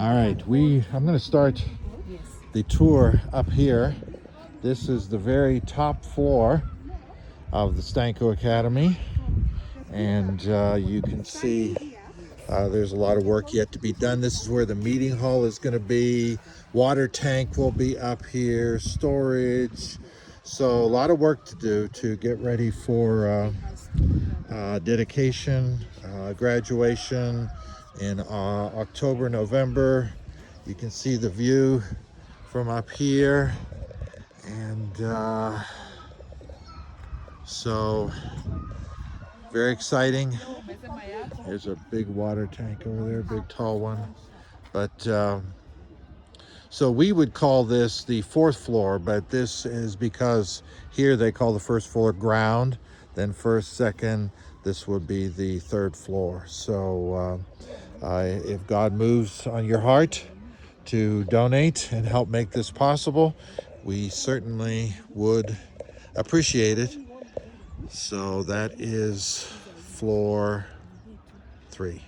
All right, I'm going to start the tour up here. This is the very top floor of the Stanko Academy, and you can see there's a lot of work yet to be done. This is where the meeting hall is going to be. Water tank will be up here, storage. So a lot of work to do to get ready for dedication, graduation in October, November. You can see the view from up here, and so very exciting. There's a big water tank over there, big tall one. But so we would call this the fourth floor, but this is because here they call the first floor ground, then first, second, this would be the third floor. So if God moves on your heart to donate and help make this possible, we certainly would appreciate it. So that is floor 3.